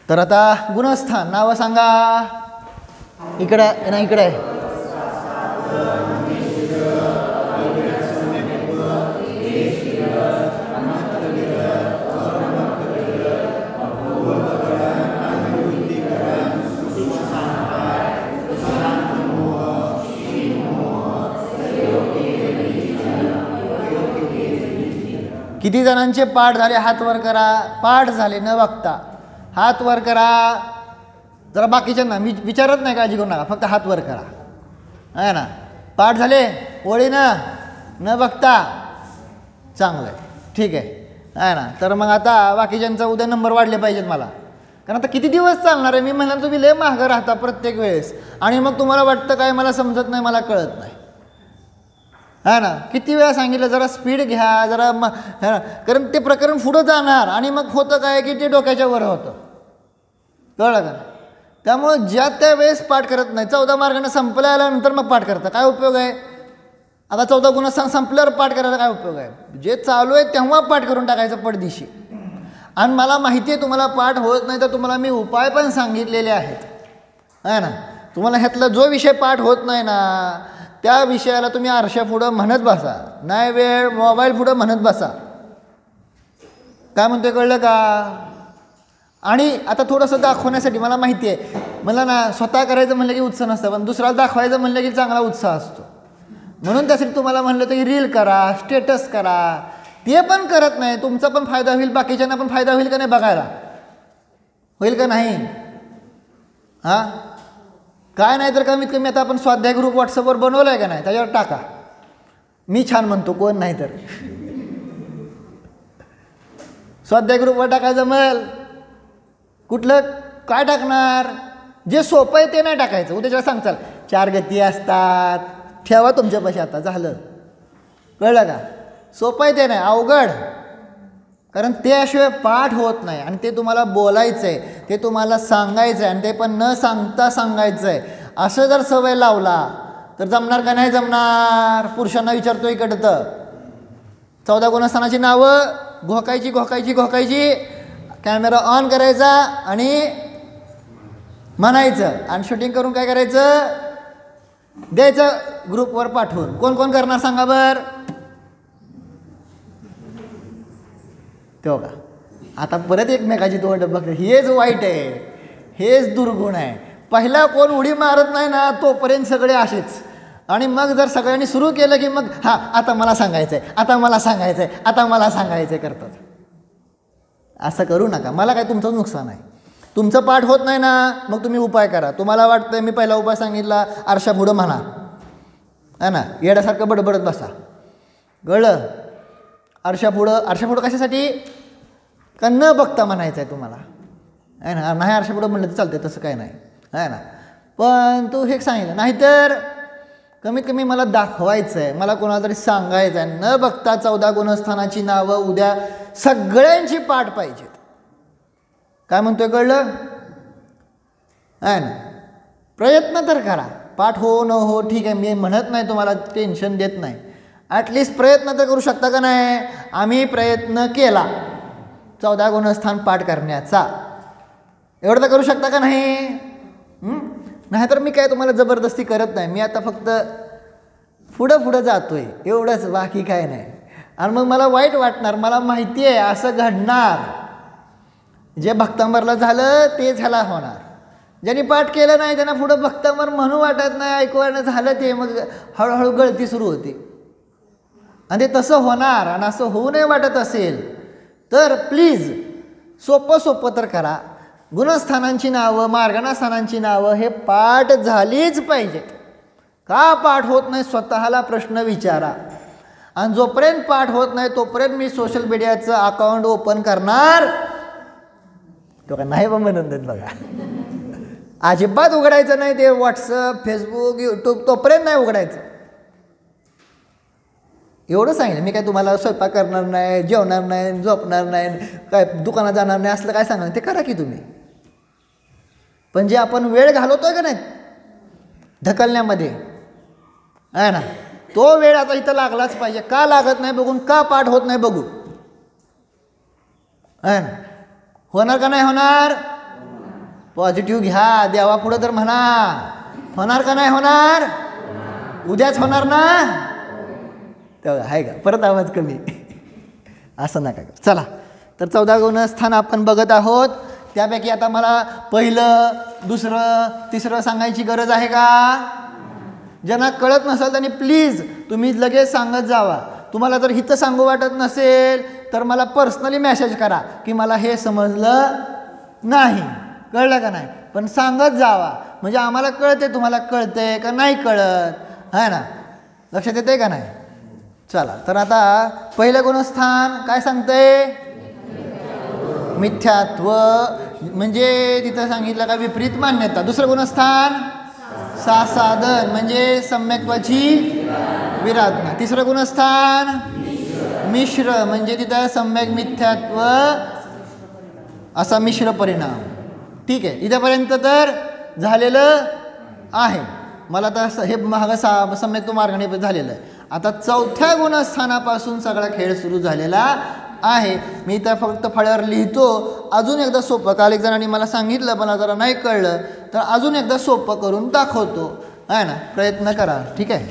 तर आता गुणस्थान नावं सांगा. इकडं ना, इकडे आहे. किती जणांचे पाठ झाले हात वर करा. पाठ झाले न बघता हात वर करा. जरा बाकीच्यांना मी विचारत नाही, काळजी करू नका, फक्त हात वर करा. आहे ना, पाठ झाले ओळीनं न बघता. चांगलं आहे, ठीक आहे ना. तर मग आता बाकीच्यांचा उद्या नंबर वाढले पाहिजेत मला, कारण आता किती दिवस चालणार आहे. मी म्हणलं तुम्ही लय मागं राहता प्रत्येक वेळेस, आणि मग तुम्हाला वाटतं काय मला समजत नाही, मला कळत नाही. है ना, किती वेळा सांगितलं जरा स्पीड घ्या जरा कारण ते प्रकरण पुढं जाणार, आणि मग होतं काय की ते डोक्याच्या वर होतं. कळलं का? त्यामुळं ज्या त्या वेळेस पाठ करत नाही. 14 मार्गाने संपल्या आल्यानंतर मग पाठ करता काय उपयोग आहे? आता 14 गुणस्थान संपल्यावर पाठ करायला काय उपयोग आहे? जे चालू आहे तेव्हा पाठ करून टाकायचं पडदिशी. आणि मला माहिती आहे तुम्हाला पाठ होत नाही, तर तुम्हाला मी उपाय पण सांगितलेले आहेत. आहे ना, तुम्हाला ह्यातला जो विषय पाठ होत नाही ना, त्या विषयाला तुम्ही आरशा पुढं म्हणत बसा, नाही वेळ मोबाईल पुढं म्हणत बसा. काय म्हणतोय कळलं का? आणि आता थोडंसं दाखवण्यासाठी, मला माहिती आहे मला ना स्वतः करायचं म्हणलं की उत्साह नसतं, पण दुसऱ्याला दाखवायचं म्हणलं की चांगला उत्साह असतो. म्हणून त्यासाठी तुम्हाला म्हणलं तर रील करा, स्टेटस करा. ते पण करत नाही, तुमचा पण फायदा होईल, बाकीच्यांना पण फायदा होईल का नाही बघायला, होईल का नाही? हां, काय नाही तर कमीत कमी आता आपण स्वाध्याय ग्रुप व्हॉट्सअपवर बनवलं आहे का नाही, त्याच्यावर टाका. मी छान म्हणतो, कोण नाही तर स्वाध्याय ग्रुपवर टाकायचं. मग कुठलं काय टाकणार? जे सोपं आहे ते नाही टाकायचं. उद्याच्या सांगचाल 4 गती असतात, ठेवा तुमच्यापाशी. आता झालं, कळलं का? सोपं आहे ते नाही, अवघड. कारण त्याशिवाय पाठ होत नाही, आणि ते तुम्हाला बोलायचं आहे, ते तुम्हाला सांगायचं आहे, आणि ते पण न सांगता सांगायचं आहे. असं जर सवय लावला तर जमणार का नाही जमणार? पुरुषांना विचारतो इकडं तर 14 गुणस्थानाची नावं घोकायची घोकायची घोकायची, कॅमेरा ऑन करायचा आणि म्हणायचं, आणि शूटिंग करून काय करायचं, द्यायचं ग्रुपवर पाठवून. कोण कोण करणार सांगा बरं? तेव्हा का आता परत एकमेकाची तोंड बघ, हेच वाईट आहे, हेच दुर्गुण आहे. पहिला कोण उडी मारत नाही ना, तोपर्यंत सगळे असेच. आणि मग जर सगळ्यांनी सुरू केलं की मग हां आता मला सांगायचं आहे, आता मला सांगायचं आहे, आता मला सांगायचं आहे करतात. असं करू नका. मला काय तुमचं नुकसान आहे? तुमचं पाठ होत नाही ना, मग तुम्ही उपाय करा. तुम्हाला वाटतं मी पहिला उपाय सांगितला, आरशा पुढं म्हणा, है ना, येड्यासारखं बडबडत बसा. कळलं? आरशा पुढं कशासाठी? का न बघता म्हणायचं आहे तुम्हाला, आहे ना. नाही आरशा पुढं म्हणलं तर चालते, तसं काय नाही, आहे ना. पण तू हे सांगितलं, नाहीतर कमीत कमी मला दाखवायचं आहे, मला कोणाला तरी सांगायचं आहे. न बघता 14 गुणस्थानाची नावं उद्या सगळ्यांची पाठ पाहिजेत. काय म्हणतोय कळलं? आहे ना. प्रयत्न तर करा. पाठ हो न हो ठीक आहे, मी म्हणत नाही, तुम्हाला टेन्शन देत नाही. ॲटलिस्ट प्रयत्न तर करू शकता का नाही? आम्ही प्रयत्न केला 14 गुणस्थान पाठ करण्याचा, एवढं तर करू शकता का नाही? नाहीतर मी काय तुम्हाला जबरदस्ती करत नाही. मी आता फक्त पुढं जातोय एवढंच, बाकी काय नाही. आणि मग मला वाईट वाटणार, मला माहिती आहे असं घडणार. जे भक्तांबरला झालं ते ह्याला होणार. ज्यांनी पाठ केलं नाही त्यांना पुढं भक्तांबर म्हणू वाटत नाही, ऐकवायला झालं ते मग हळूहळू गळती सुरू होते. आणि ते तसं होणार. आणि असं होऊ नये वाटत असेल तर प्लीज सोपं तर करा. गुणस्थानांची नावं, मार्गणास्थानांची नावं हे पाठ झालीच पाहिजेत. का पाठ होत नाही स्वतःला प्रश्न विचारा. आणि जोपर्यंत पाठ होत नाही तोपर्यंत मी सोशल मीडियाचं अकाउंट ओपन करणार तो का नाही बा म्हणून देत बघा. अजिबात उघडायचं नाही ते. व्हॉट्सअप, फेसबुक, यूट्यूब तोपर्यंत नाही उघडायचं. एवढं सांगितलं मी. काय तुम्हाला स्वयंपाक करणार नाही, जेवणार नाही, झोपणार नाही, काय दुकानात जाणार नाही असलं काय सांगणार, ते करा की तुम्ही. पण जे आपण वेळ घालवतोय का नाही ढकलण्यामध्ये, आहे ना, तो वेळ आता इथं लागलाच पाहिजे. का लागत नाही बघून, का पाठ होत नाही बघू, आहे ना. होणार का नाही होणार? पॉझिटिव्ह घ्या, देवापुढं तर म्हणा. होणार का नाही होणार? उद्याच होणार ना? तेव्हा आहे का? परत आवाज कमी. असं नका. चला, तर 14 गुणस्थान आपण बघत आहोत. त्यापैकी आता मला पहिलं, दुसरं, तिसरं सांगायची गरज आहे का? ज्यांना कळत नसेल त्यांनी प्लीज तुम्ही लगेच सांगत जावा. तुम्हाला जर हिथं सांगू वाटत नसेल तर मला पर्सनली मेसेज करा की मला हे समजलं नाही, कळलं का नाही, पण सांगत जावा. म्हणजे आम्हाला कळते तुम्हाला कळते का नाही कळत, आहे ना? लक्षात येते का नाही? चला, तर आता पहिलं गुणस्थान काय सांगते? मिथ्यात्व, म्हणजे तिथं सांगितलं का विपरीत मान्यता. दुसरं गुणस्थान सासाधन, म्हणजे सम्यक्त्वाची विराधना. तिसरं गुणस्थान मिश्र, म्हणजे तिथं सम्यक मिथ्यात्व असा मिश्र परिणाम. ठीक आहे, इथेपर्यंत तर झालेलं आहे. मला तर हे सम्यक्त्व मार्गाने झालेलं आहे. आता चौथ्या गुणस्थानापासून सगळा खेळ सुरू झालेला आहे. मी इथं फक्त फळ्यावर लिहितो. अजून एकदा सोपं, काल एक जणांनी मला सांगितलं पण जरा नाही कळलं तर अजून एकदा सोपं करून दाखवतो, आहे ना? प्रयत्न करा. ठीक आहे.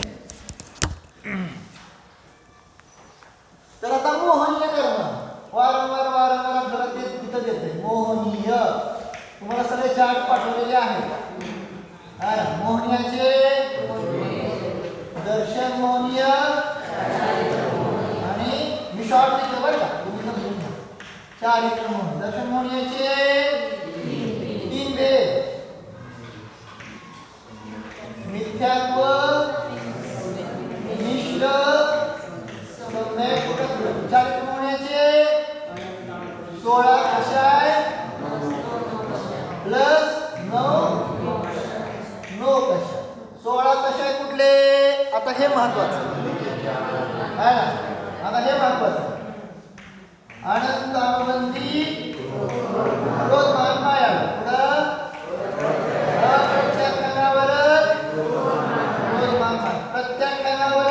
तर आता मोहनीय करणं, वारंवार वारंवार आपल्याला ते तिथं येते. मोहनीय तुम्हाला सगळे चार्ट पाठवलेले आहेत. मोहनीयाचे दर्शन मोहनीय आणि मी शॉर्ट लिहितो बरं का, तुम्ही समजून घ्या. चारित्र मोहनीय. दर्शन मोहनीयाचे 3 भेद: मिथ्यात्व, मिश्र, सम्यक. चारित्र मोहनीयाचे 16 कषाय प्लस 9 कषाय. 16 कषाय कुठले? आता हे महत्वाचं आहे ना, आता हे महत्वाचं. अनंत अनुबंधी क्रोधमान माया, अप्रत्याख्यानावर क्रोधमान माया, प्रत्याख्यानावर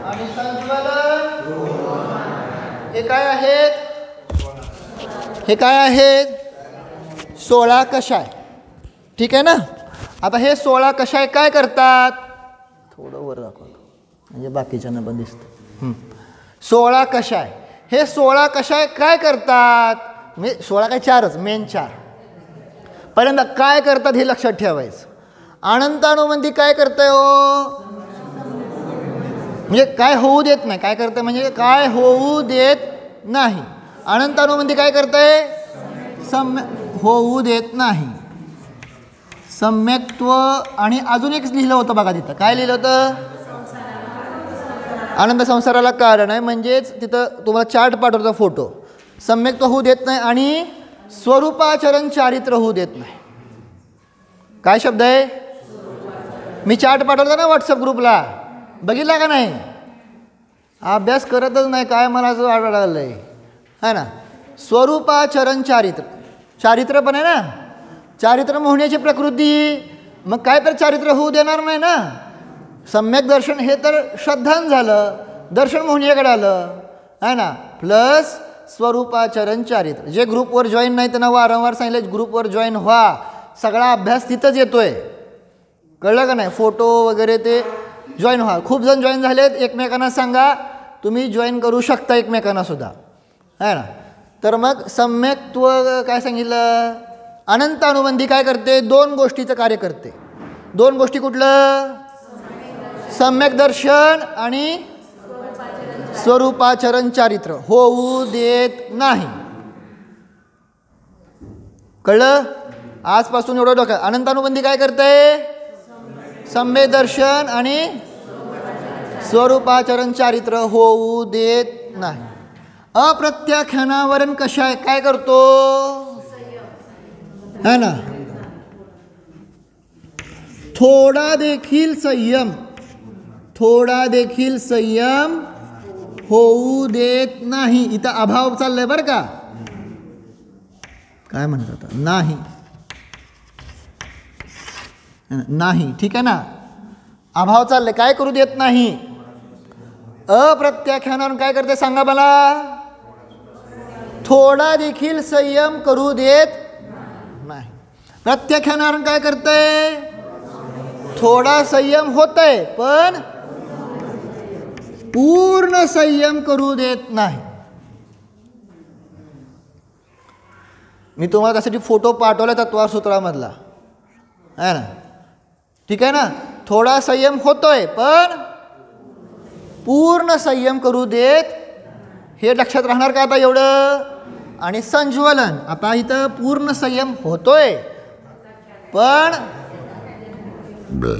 आणि संज्वलन. हे काय आहेत? हे काय आहेत? 16 कषाय. ठीक आहे ना? आता हे 16 कषाय काय करतात? थोडं वर दाखवतो म्हणजे बाकीच्यांना पण दिसतं. 16 कषाय, हे 16 कषाय काय करतात? म्हणजे 16 काय? 4च, मेन 4. पहिल्यांदा काय करतात हे लक्षात ठेवायचं. अनंत अनुबंधी काय करतंय हो? म्हणजे काय होऊ देत नाही. काय करतंय म्हणजे काय होऊ देत नाही. अनंत अनुबंधी काय करतंय? होऊ देत नाही. सम्यक्त्व. आणि अजून एक लिहिलं होतं बघा तिथं. काय लिहिलं होतं? आनंद संसाराला कारण आहे, म्हणजेच तिथं तुम्हाला चार्ट पाठवतो फोटो. सम्यक्त्व होऊ देत नाही आणि स्वरूपाचरण चारित्र होऊ देत नाही. काय शब्द आहे? मी चार्ट पाठवतो ना व्हॉट्सअप ग्रुपला, बघितला का नाही? अभ्यास करतच नाही काय, मला असं आढळलं आहे, है ना? स्वरूपाचरण चारित्र, चारित्र पण आहे ना. चारित्र मोहण्याची प्रकृती, मग काय तर चारित्र होऊ देणार नाही ना. सम्यक दर्शन हे तर श्रद्धान झालं, दर्शन मोहनीकडे आलं, है ना. प्लस स्वरूपाचरण चारित्र. जे ग्रुपवर जॉईन नाही त्यांना वारंवार सांगितलं ग्रुपवर जॉईन व्हा. सगळा अभ्यास तिथंच येतोय, कळलं का नाही? फोटो वगैरे ते जॉईन व्हा. खूप जण जॉईन झालेत, एकमेकांना सांगा तुम्ही जॉईन करू शकता एकमेकांना सुद्धा, है ना. तर मग सम्यक्त्व काय सांगितलं? अनंत अनुबंधी काय करते? 2 गोष्टीचं कार्य करते. 2 गोष्टी कुठलं? सम्यक दर्शन आणि स्वरूपाचरण चारित्र होऊ देत नाही. कळलं? आजपासून एवढं डोक्यात. अनंत अनुबंधी काय करते? सम्यक दर्शन आणि स्वरूपाचरण चारित्र होऊ देत नाही. अप्रत्याख्यानावरण कषाय काय करतो? है ना. थोडा देखील संयम, थोडा देखील संयम होऊ देत नाही. इथं अभाव चाललाय बरं का. काय म्हणतात? नाही, नाही. ठीक आहे ना. अभाव चाललाय, काय करू देत नाही. अप्रत्याख्यानावरून काय करते सांगा मला? थोडा देखील संयम करू देत प्रत्याख्यानावरण काय करतंय? थोडा संयम होतंय पण पूर्ण संयम करू देत नाही. मी तुम्हाला त्यासाठी फोटो पाठवला तत्वार सूत्रामधला आहे ना, ठीक आहे ना. थोडा संयम होतोय पण पूर्ण संयम करू देत, हे लक्षात राहणार का आता एवढं? आणि संज्वलन, आता इथं पूर्ण संयम होतोय पण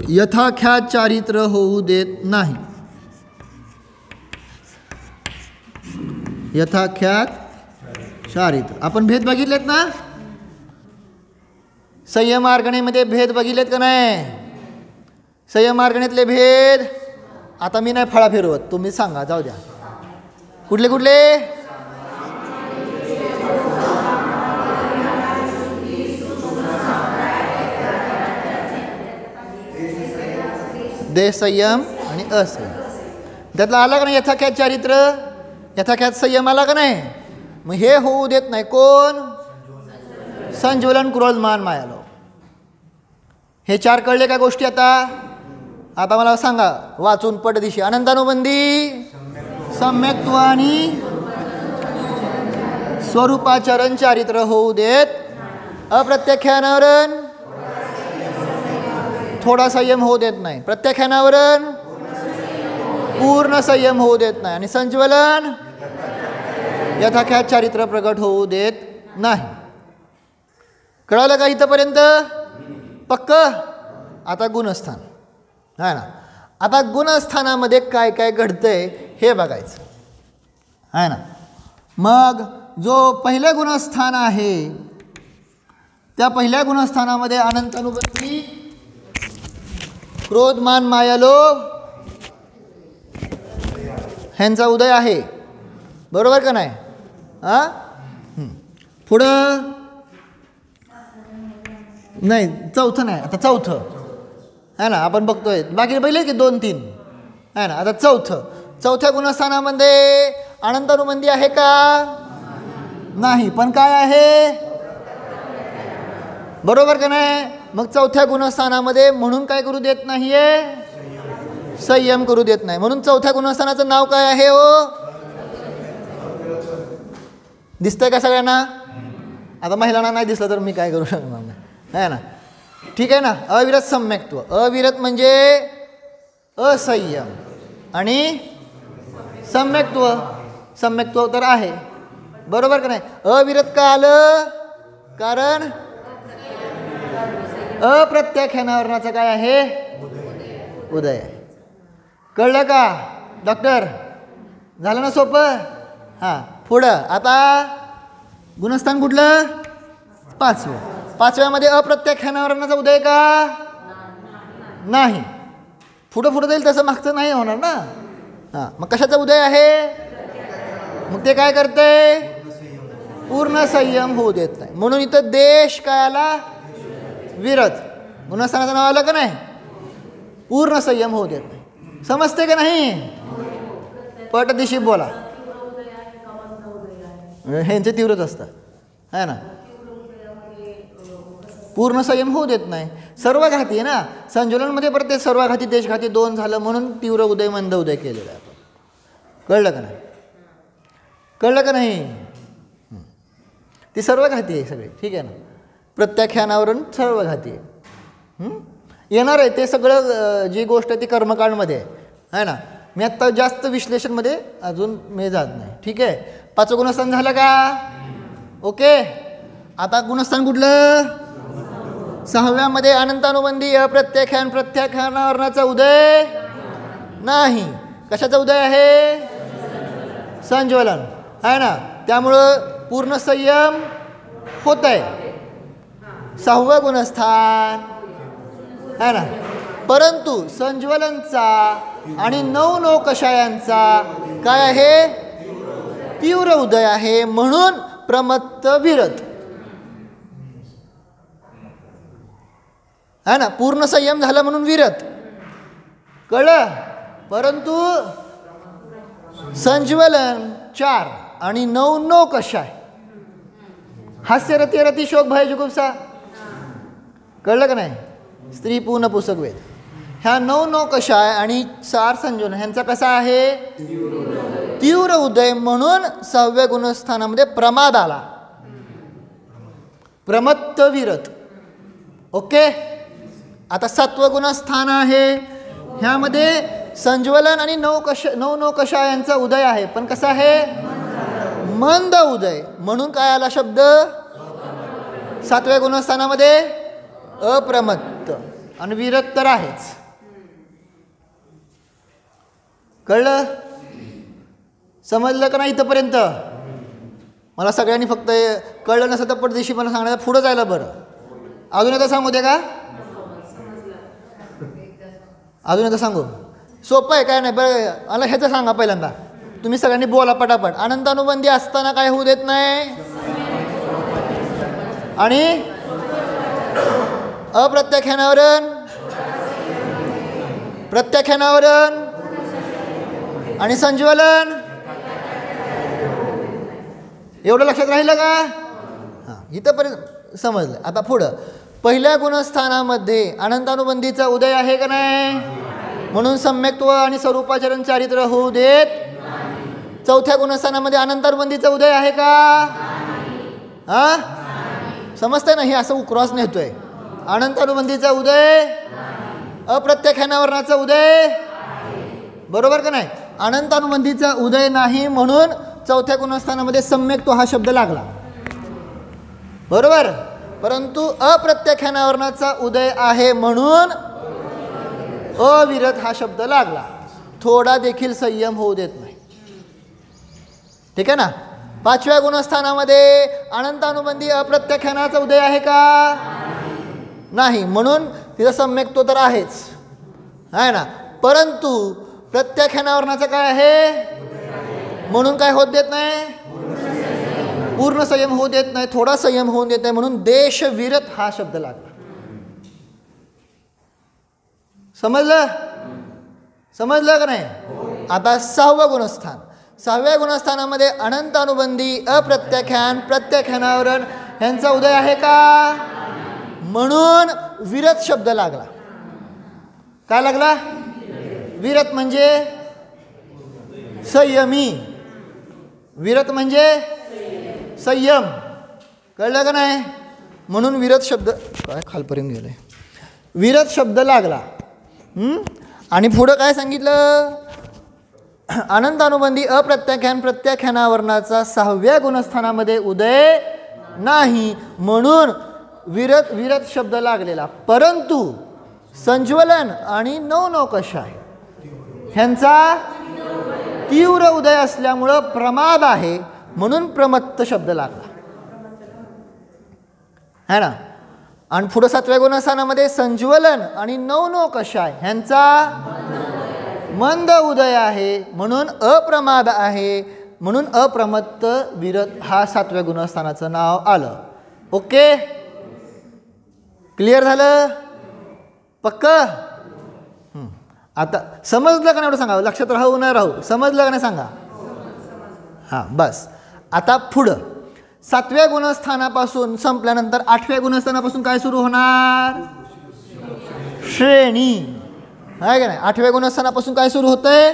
यथाख्यात चारित्र्य होऊ देत नाही. यथाख्यात चारित्र्य आपण भेद बघितलेत ना, संयम मार्गणेमध्ये भेद बघितलेत का नाही? संयम मार्गणेतले भेद आता मी नाही फळा फिरवत, तुम्ही सांगा, जाऊ द्या. कुठले कुठले? देह संयम आणि असंयम. त्यातला आला का नाही यथाख्यात चारित्र्य, यथाख्यात संयम आला का नाही? मग हे होऊ देत नाही कोण? संज्वलन, क्रोध, मान, मायालोभ. हे चार कळले का गोष्टी? आता मला सांगा वाचून पटदिशी. अनंतानुबंधी, सम्यक्त्व आणि स्वरूपाचरण चारित्र्य होऊ देत. अप्रत्याख्यानावरण थोडा संयम होऊ देत नाही. प्रत्याख्यानावरण पूर्ण संयम होऊ देत नाही. आणि संज्वलन यथाख्यात चारित्र्य प्रकट होऊ देत नाही. कळलं का इथंपर्यंत? पक्क. आता गुणस्थान आहे ना. आता गुणस्थानामध्ये काय काय घडतंय हे बघायचं आहे ना. मग जो पहिलं गुणस्थान आहे त्या पहिल्या गुणस्थानामध्ये अनंतानुबंधी, क्रोध, मान, माया, लोभ ह्यांचा उदय आहे. बरोबर का नाही? पुढं नाही, चौथं नाही. आता चौथं आहे ना, आपण बघतोय. बाकी पहिले की 2 3 आहे ना. आता चौथ्या गुणस्थानामध्ये अनंतानुबंधी आहे का? नाही. पण काय आहे? बरोबर का नाही? मग चौथ्या गुणस्थानामध्ये म्हणून काय करू देत नाहीये? संयम करू देत नाही. म्हणून चौथ्या गुणस्थानाचं नाव काय आहे हो? दिसतंय का सगळ्यांना? आता महिलांना नाही दिसलं तर मी काय करू शकणार नाही, आहे ना. ठीक आहे ना. अविरत सम्यक्त्व. अविरत म्हणजे असंयम आणि सम्यक्त्व. सम्यक्त्व तर आहे. बरोबर का नाही? अविरत का आलं? कारण अप्रत्याख्यानावरणाचं काय आहे? उदय आहे. कळलं का डॉक्टर? झालं ना सोपं? हां. पुढं आता गुणस्थान कुठलं? 5वं. 5व्यामध्ये अप्रत्याख्यानावरणाचा उदय का? नाही. पुढं जाईल तसं मागचं नाही होणार ना. हां. मग कशाचा उदय आहे? मग ते काय करते? पूर्ण संयम होऊ देत नाही. म्हणून इथं देश काय आला? विरत. गुणस्थानाचं नाव आलं का नाही? पूर्ण संयम होऊ देत नाही. समजते का नाही? पटदिशी बोला. ह्यांचे तीव्रच असतात आहे ना. पूर्ण संयम होऊ देत नाही. सर्वघाती आहे ना. संज्वलनमध्ये प्रत्येक सर्वघाती, देशघाती 2 झालं म्हणून तीव्र उदय, मंद उदय केलेलं आहे. कळलं का नाही? कळलं का नाही? ती सर्वघाती आहे सगळे. ठीक आहे ना. प्रत्याख्यानावरण सर्वघाती आहे. येणार आहे ते सगळं. जी गोष्ट आहे ती कर्मकांडमध्ये आहे ना. मी आत्ता जास्त विश्लेषणमध्ये अजून मी जात नाही. ठीक आहे. 5वं गुणस्थान झालं का? ओके. आता गुणस्थान कुठलं? 6व्यामध्ये अनंतानुबंधी, अप्रत्याख्यान, प्रत्याख्यानावरणाचा उदय नाही. कशाचा उदय आहे? संज्वलन आहे ना. त्यामुळं पूर्ण संयम होत आहे. 6वं गुणस्थान आहे ना. परंतु संज्वलनचा आणि 9 कषायांचा काय आहे? तीव्र उदय आहे. म्हणून प्रमत्त विरत आहे ना. पूर्ण संयम झाला म्हणून विरत. कळलं? परंतु संज्वलन 4 आणि 9 कषाय, हास्य, रती, शोक, भय, जुगुप्सा कळलं का नाही? स्त्री पुन पुसक वेद. ह्या 9 कषाय आणि 4 संयोजन ह्यांचा कसा आहे? तीव्र उदय. म्हणून 6व्या गुणस्थानामध्ये प्रमाद आला. प्रमत्त विरत. ओके. आता 7वं गुणस्थान आहे. ह्यामध्ये संज्वलन आणि 9 कषाय यांचा उदय आहे, पण कसा आहे? मंद उदय. म्हणून काय आला शब्द 7व्या गुणस्थानामध्ये? अप्रमत्त. आणि विरत तर आहेच. कळलं? समजलं का नाही इथंपर्यंत? मला सगळ्यांनी फक्त कळलं नसतं तर पडदेशी मला सांगण्याचं पुढं जायला बरं. अजून एकदा सांगू दे का? अजून एकदा सांगू? सोपं आहे, काय नाही. बरं मला ह्याचं सांगा पहिल्यांदा. तुम्ही सगळ्यांनी बोला पटापट. अनंतानुबंधी असताना काय होऊ देत नाही? आणि अप्रत्याख्यानावरण, प्रत्याख्यानावरण आणि संज्वलन. एवढं लक्षात राहिलं का? हां, इथंपर्यंत समजलं. आता पुढं पहिल्या गुणस्थानामध्ये अनंतानुबंधीचा उदय आहे का नाही? म्हणून सम्यक्त्व आणि स्वरूपाचरण चारित्र्य होऊ देत. 4थ्या गुणस्थानामध्ये अनंतानुबंधीचा उदय आहे का? हां, समजतंय ना? हे असं उक्रॉस नेतोय. अनंतानुबंधीचा उदय, अप्रत्याख्यानावरणाचा उदय, बरोबर का नाही? अनंतानुबंधीचा उदय नाही म्हणून 4थ्या गुणस्थानामध्ये सम्यक्त्व हा शब्द लागला, बरोबर. परंतु अप्रत्याख्यानावरणाचा उदय आहे म्हणून अविरत हा शब्द लागला. थोडा देखील संयम होऊ देत नाही. ठीक आहे ना? 5व्या गुणस्थानामध्ये अनंतानुबंधी अप्रत्याख्यानाचा उदय आहे का? नाही. म्हणून तिथं सम्यक्त्व तर आहेच, आहे ना. परंतु प्रत्याख्यानावरणाचं काय आहे? म्हणून काय होत देत नाही? पूर्ण संयम होऊ देत नाही, थोडा संयम होऊ देत नाही. म्हणून देशविरत हा शब्द लागला. समजलं? समजलं का नाही? आता 6वं गुणस्थान. 6व्या गुणस्थानामध्ये अनंतानुबंधी, अप्रत्याख्यान, प्रत्याख्यानावरण यांचा उदय आहे का? म्हणून विरत शब्द लागला. काय लागला? विरत म्हणजे संयमी. विरत म्हणजे संयम. कळलं का नाही? म्हणून विरत शब्द काय खालपर्यंत गेले. विरत शब्द लागला. आणि पुढं काय सांगितलं? अनंतानुबंधी अप्रत्याख्यान, प्रत्याख्यानावरणाचा 6व्या गुणस्थानामध्ये उदय नाही म्हणून विरत शब्द लागलेला. परंतु संज्वलन आणि 9 कषाय ह्यांचा तीव्र उदय असल्यामुळं प्रमाद आहे म्हणून प्रमत्त शब्द लागला, है ना. आणि पुढं 7व्या गुणस्थानामध्ये संज्वलन आणि 9 कषाय ह्यांचा मंद उदय आहे म्हणून अप्रमाद आहे म्हणून अप्रमत्त विरत हा 7व्या गुणस्थानाचं नाव आलं. ओके, क्लिअर झालं? पक्क? आता समजलं का नाही एवढं सांगा. लक्षात राहू न राहू, समजलं का नाही सांगा. हां, बस. आता पुढं 7व्या गुणस्थानापासून संपल्यानंतर 8व्या गुणस्थानापासून काय सुरू होणार? श्रेणी, आहे का नाही? 8व्या गुणस्थानापासून काय सुरू होतंय?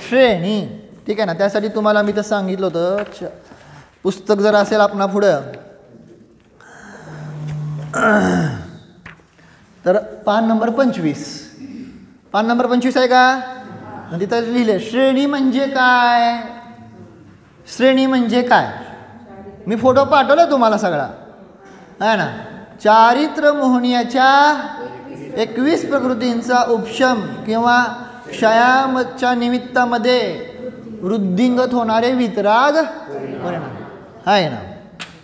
श्रेणी. ठीक आहे ना. त्यासाठी तुम्हाला मी तर सांगितलं होतं, पुस्तक जर असेल आपणा पुढं तर पान नंबर 25. पान नंबर 25 आहे का? तिथं लिहिले श्रेणी म्हणजे काय. श्रेणी म्हणजे काय? मी फोटो पाठवला तुम्हाला सगळा, आहे ना. चारित्र मोहनियाच्या 21 प्रकृतींचा उपशम किंवा क्षयाच्या निमित्तामध्ये वृद्धिंगत होणारे वितराग परिणाम, आहे ना.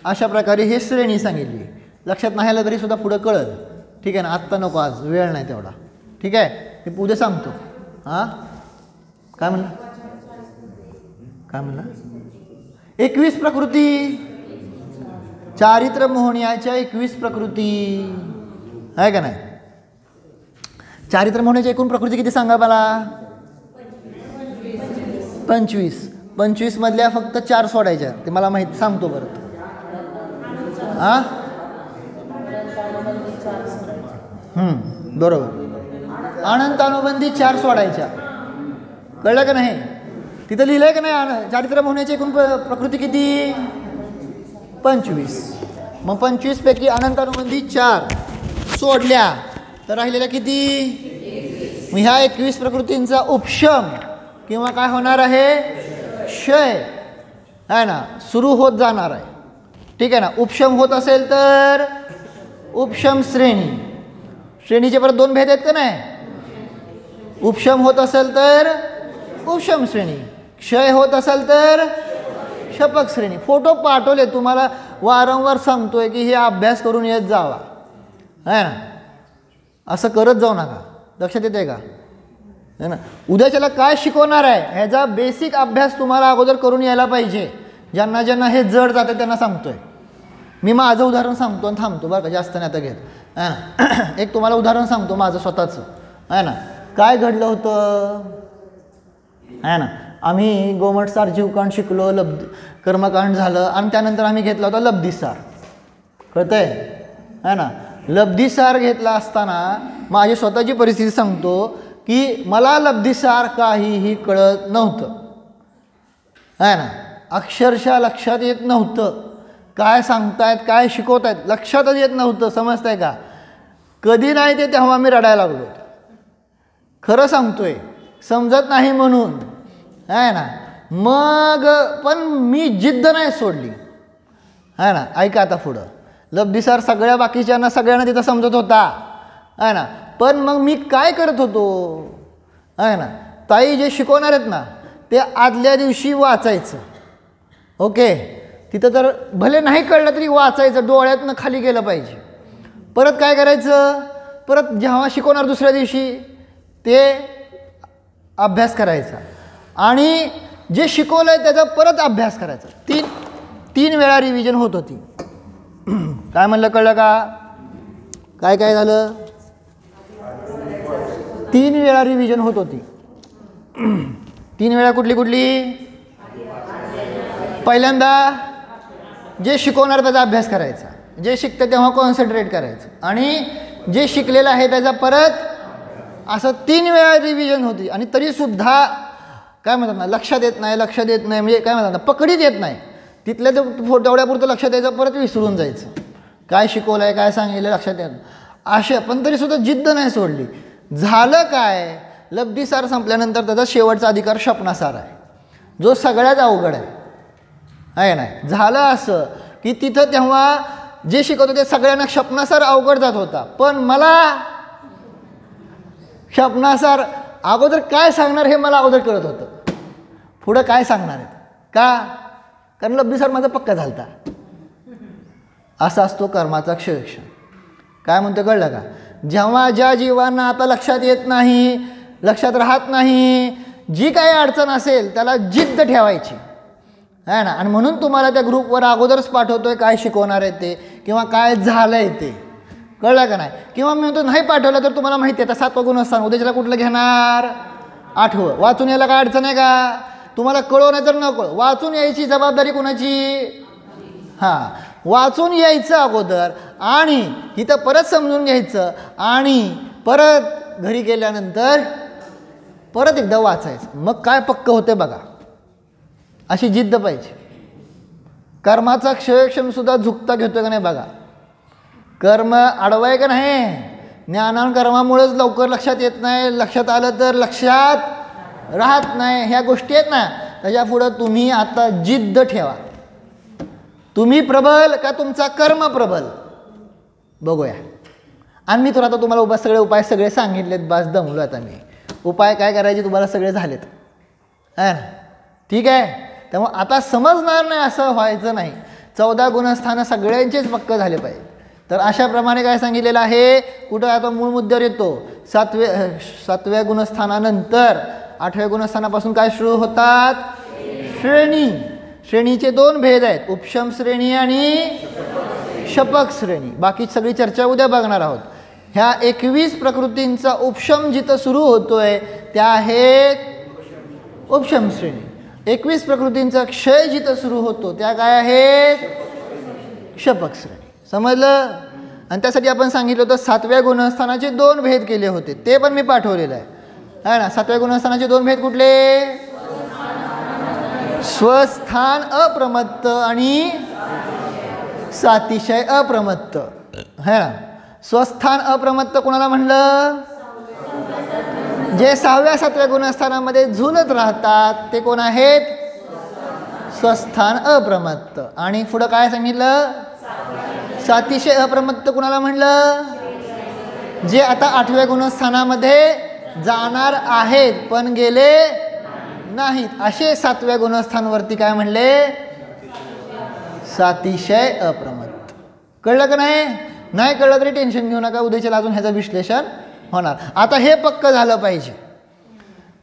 अशा प्रकारे हे श्रेणी सांगितली. लक्षात नाही आलं तरी सुद्धा पुढं कळलं. ठीक आहे ना. आत्ता नको, आज वेळ नाही तेवढा. ठीक आहे, हे उद्या सांगतो. हां, काय म्हणलं? काय म्हणलं? 21 प्रकृती, चारित्र मोहनियाच्या 21 प्रकृती, आहे का नाही. चारित्र मोहनियाच्या एकूण प्रकृती किती सांगा मला? 25. 25 मधल्या फक्त 4 सोडायच्या, ते मला माहिती, सांगतो परत. हां, बरोबर. अनंतानुबंधी 4 सोडायच्या. कळलं का नाही? तिथं लिहिलंय का नाही? चारित्र्य होण्याची एकूण प्रकृती किती? 25. मग 25 पैकी अनंतानुबंधी 4 सोडल्या तर राहिलेल्या किती? मग ह्या 21 प्रकृतींचा उपशम किंवा काय होणार आहे? क्षय आहे ना, सुरू होत जाणार आहे. ठीक आहे ना. उपशम होत असेल तर उपशम श्रेणी. श्रेणीचे परत 2 भेद आहेत का नाही? उपशम होत असेल तर उपशम श्रेणी, क्षय होत असेल तर शपक श्रेणी. फोटो पाठवले तुम्हाला, वारंवार सांगतोय की हे अभ्यास करून येत जावा आहे ना. असं करत जाऊ नका. लक्षात येते का? है ना. उद्याच्याला काय शिकवणार आहे ह्याचा बेसिक अभ्यास तुम्हाला अगोदर करून यायला पाहिजे. ज्यांना ज्यांना हे जड जाते त्यांना सांगतोय मी. माझं उदाहरण सांगतो आणि थांबतो बरं का, जास्त नाही आता घेत आहे ना. एक तुम्हाला उदाहरण सांगतो माझं स्वतःचं आहे ना. काय घडलं होतं आहे ना. आम्ही गोमटसार जीवकांड शिकलो, कर्मकांड झालं आणि त्यानंतर आम्ही घेतला होता लब्धिसार. कळतंय आहे ना. लब्धिसार घेतला असताना माझी स्वतःची परिस्थिती सांगतो की मला लब्धिसार काहीही कळत नव्हतं आहे ना. अक्षरशः लक्षात येत नव्हतं काय सांगतायत, काय शिकवतायत, लक्षातच येत नव्हतं. समजतंय का? कधी नाही ते तेव्हा मी रडायला लागलो. खरं सांगतोय, समजत नाही म्हणून आहे ना. मग पण मी जिद्द नाही सोडली आहे ना. ऐका आता पुढं. लब्धिसार सगळ्या बाकीच्यांना सगळ्यांना तिथं समजत होता आहे ना. पण मग मी काय करत होतो आहे ना. ताई जे शिकवणार आहेत ना ते आदल्या दिवशी वाचायचं. ओके. तिथं तर भले नाही कळलं तरी वाचायचं, डोळ्यातनं खाली गेलं पाहिजे. परत काय करायचं, परत जेव्हा शिकवणार दुसऱ्या दिवशी ते अभ्यास करायचा आणि जे शिकवलं आहे त्याचा परत अभ्यास करायचा. तीन वेळा रिव्हिजन होत होती. काय म्हणलं, कळलं का? काय काय झालं? 3 वेळा रिव्हिजन होत होती. 3 वेळा कुठली कुठली? पहिल्यांदा जे शिकवणार त्याचा अभ्यास करायचा, जे शिकतं तेव्हा कॉन्सन्ट्रेट करायचं आणि जे शिकलेलं आहे त्याचा परत असं 3 वेळा रिव्हिजन होती. आणि तरीसुद्धा काय म्हणतात ना, लक्षात येत नाही म्हणजे काय म्हणतात ना, पकडीत येत नाही. तिथल्या तेवढ्यापुरतं लक्षात यायचं, परत विसरून जायचं. काय शिकवलं आहे, काय सांगितलं लक्षात येत अशा. पण तरीसुद्धा जिद्द नाही सोडली. झालं काय, लब्धिसार संपल्यानंतर त्याचा शेवटचा अधिकार स्वप्नासार आहे, जो सगळ्यात अवघड आहे नाही. झालं असं की तिथं तेव्हा जे शिकवतो ते सगळ्यांना स्वप्नासार अवघड जात होता. पण मला स्वप्नासार अगोदर काय सांगणार हे मला अगोदर कळत होतं. पुढं काय सांगणार आहेत का, कारण लब्धिसार माझा पक्का झालता. असा असतो कर्माचा क्षय. काय म्हणतो कळलं का? जेव्हा ज्या जीवांना आता लक्षात येत नाही, लक्षात राहत नाही, जी काही अडचण असेल त्याला जिद्द ठेवायची आहे ना. आणि म्हणून तुम्हाला त्या ग्रुपवर अगोदरच पाठवतोय काय शिकवणार आहे ते किंवा काय झालं आहे ते. कळलं का नाही? किंवा मी म्हणतो नाही पाठवलं तर तुम्हाला माहिती आहे आता 7 गुणस्थान उद्याच्याला कुठलं घेणार? 8वं. वाचून यायला काय अडचण आहे का? तुम्हाला कळो नाही तर न कळो, वाचून यायची जबाबदारी कोणाची? हां, वाचून यायचं अगोदर आणि इथं परत समजून घ्यायचं आणि परत घरी गेल्यानंतर परत एकदा वाचायचं. मग काय पक्क होते बघा. अशी जिद्द पाहिजे. कर्माचा क्षयक्षमसुद्धा झुकता घेतो का नाही बघा. कर्म आडवाय का नाही, ज्ञानान कर्मामुळेच लवकर लक्षात येत नाही, लक्षात आलं तर लक्षात राहत नाही. ह्या गोष्टी आहेत ना, त्याच्या पुढं तुम्ही आता जिद्द ठेवा. तुम्ही प्रबल का तुमचा कर्म प्रबल बघूया. आणि मी तुला आता तुम्हाला सगळे उपाय सगळे सांगितलेत, बस दमलो आता मी. उपाय काय करायचे तुम्हाला सगळे झालेत आहे ना. ठीक आहे. त्यामुळे आता समजणार नाही असं व्हायचं नाही. 14 गुणस्थानं सगळ्यांचेच पक्क झाले पाहिजे. तर अशाप्रमाणे काय सांगितलेलं आहे, कुठं आता मूळ मुद्द्यावर येतो. 7व्या गुणस्थानानंतर 8व्या गुणस्थानापासून काय सुरू होतात? श्रेणी. श्रेणीचे 2 भेद आहेत, उपशम श्रेणी आणि शपक श्रेणी. बाकी सगळी चर्चा उद्या बघणार आहोत. ह्या 21 प्रकृतींचा उपशम जिथं सुरू होतोय त्या आहेत उपशम श्रेणी. 21 प्रकृतींचा क्षय जिथं सुरू होतो त्या काय आहेत? शपक श्रेणी. समजलं? आणि त्यासाठी आपण सांगितलं होतं 7व्या गुणस्थानाचे 2 भेद केले होते, ते पण मी पाठवलेलं आहे ना. 7व्या गुणस्थानाचे 2 भेद कुठले? स्वस्थान अप्रमत्त आणि सातिशय अप्रमत्त है ना. स्वस्थान अप्रमत्त कोणाला म्हणलं? जे 6व्या 7व्या गुणस्थानामध्ये झुलत राहतात ते कोण आहेत? स्वस्थान अप्रमत्त. आणि पुढं काय सांगितलं? सातिशय अप्रमत्त कोणाला म्हणलं? जे आता 8व्या गुणस्थानामध्ये जाणार आहेत पण गेले नाहीत, असे 7व्या गुणस्थानवरती काय म्हणले? सातिशय अप्रमत्त. कळलं का नाही? नाही कळलं तरी टेन्शन घेऊ नका, उद्याच्याला अजून ह्याचं विश्लेषण होणार. आता हे पक्क झालं पाहिजे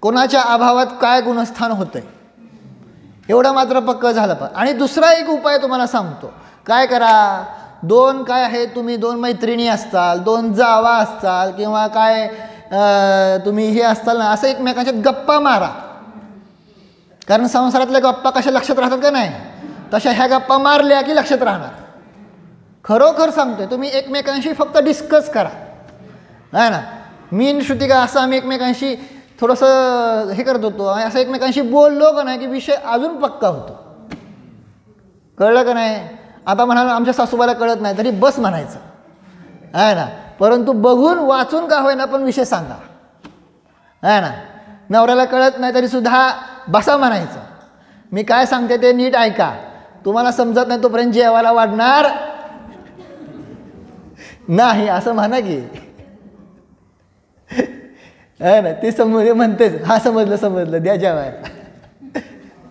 कोणाच्या अभावात काय गुणस्थान होतंय, एवढं मात्र पक्क झालं पाहिजे. आणि दुसरा एक उपाय तुम्हाला सांगतो. काय करा, 2 काय आहे, तुम्ही 2 मैत्रिणी असताल, 2 जावा असताल किंवा काय तुम्ही हे असताल ना, असं एकमेकांच्या गप्पा मारा. कारण संसारातल्या गप्पा कशा लक्षात राहतात का नाही, तशा ह्या गप्पा मारल्या की लक्षात राहणार. खरोखर सांगतोय, तुम्ही एकमेकांशी फक्त डिस्कस करा आहे ना. मी आणि श्रुतिका असं आम्ही एकमेकांशी थोडंसं हे करत होतो, असं एकमेकांशी बोललो का नाही की विषय अजून पक्का होतो. कळलं का नाही? आता म्हणाल आमच्या सासूबाईला कळत नाही तरी बस म्हणायचं आहे ना, परंतु बघून वाचून का होईना पण विषय सांगा आहे ना. नवऱ्याला कळत नाही तरी सुद्धा बसा म्हणायचं, मी काय सांगते ते नीट ऐका, तुम्हाला समजत नाही तोपर्यंत जेवायला वाढणार नाही असं म्हणा की आहे ना. ते म्हणतेच हा समजलं द्या जेवायला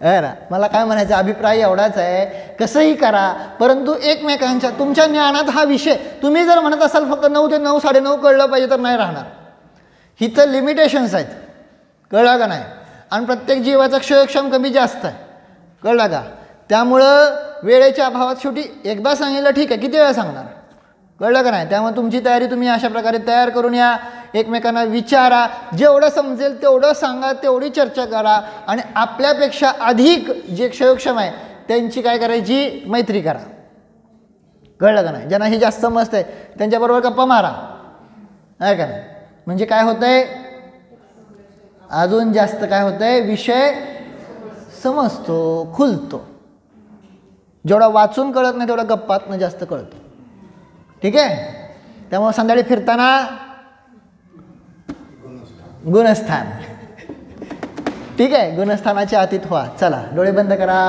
आहे ना. मला काय म्हणायचं, अभिप्राय एवढाच आहे, कसंही करा परंतु एकमेकांच्या तुमच्या ज्ञानात हा विषय, तुम्ही जर म्हणत असाल फक्त 9 ते 9 9:30 कळलं पाहिजे तर नाही राहणार. इथं लिमिटेशन्स आहेत, कळलं का नाही. आणि प्रत्येक जीवाचा क्षयक्षम कमी जास्त आहे, कळलं का. त्यामुळं वेळेच्या अभावात शेवटी एकदा सांगितलं ठीक आहे, किती वेळा सांगणार, कळलं का नाही. त्यामुळे तुमची तयारी तुम्ही अशा प्रकारे तयार करून या, एकमेकांना विचारा, जेवढं समजेल तेवढं सांगा, तेवढी चर्चा करा. आणि आपल्यापेक्षा अधिक जे क्षयक्षम आहे त्यांची काय करायची, मैत्री करा, कळलं का नाही. ज्यांना ही जास्त समजत आहे त्यांच्याबरोबर गप्पा मारा आहे का नाही. म्हणजे काय होतं आहे, अजून जास्त काय होतं आहे, विषय समजतो, खुलतो. जेवढा वाचून कळत नाही तेवढा गप्पातनं जास्त कळतो. ठीक आहे. त्यामुळे संध्याकाळी फिरताना गुणस्थान, ठीक आहे, गुणस्थानाच्या अतीत व्हा. चला डोळे बंद करा.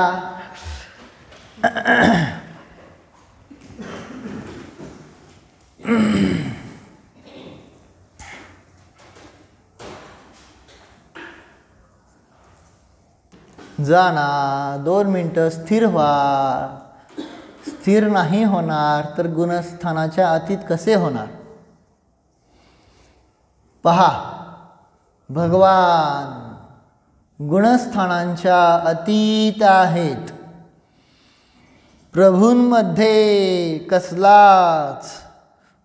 जा ना, 2 मिनटं स्थिर व्हा. स्थिर नाही होणार तर गुणस्थानाच्या अतीत कसे होणार. पहा, भगवान गुणस्थानांच्या अतीत आहेत. प्रभूंमध्ये कसलाच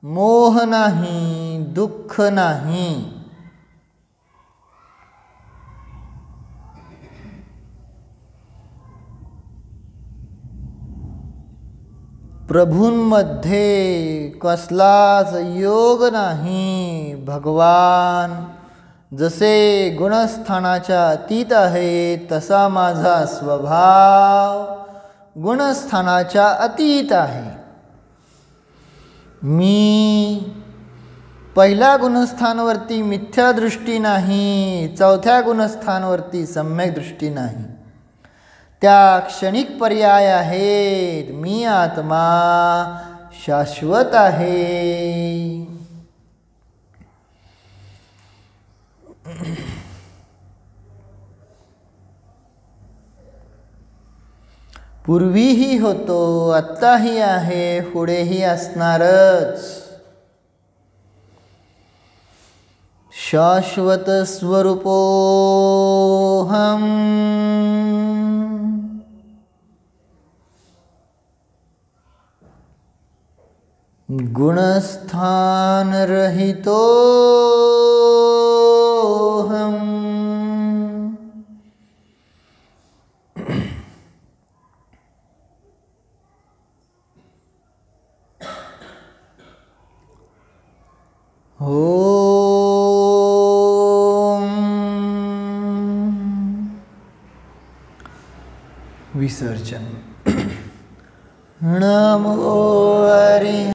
मोह नाही, दुःख नाही. प्रभूंमध्ये कसलाच योग नाही. भगवान जसे गुणस्थानाच्या अतीत आहे तसा माझा स्वभाव गुणस्थानाच्या अतीत आहे. मी पहिल्या गुणस्थानावरती मिथ्या दृष्टी नाही, 4थ्या गुणस्थानावरती सम्यक दृष्टी नाही. त्या क्षणिक पर्याय आहेत. मी आत्मा शाश्वत आहे. पूर्वीही होतो, आत्ताही आहे, पुढेही असणारच. शाश्वत स्वरूपोऽहम्. गुणस्थान रहितोऽहम्. विसर्जन. नमो हरी.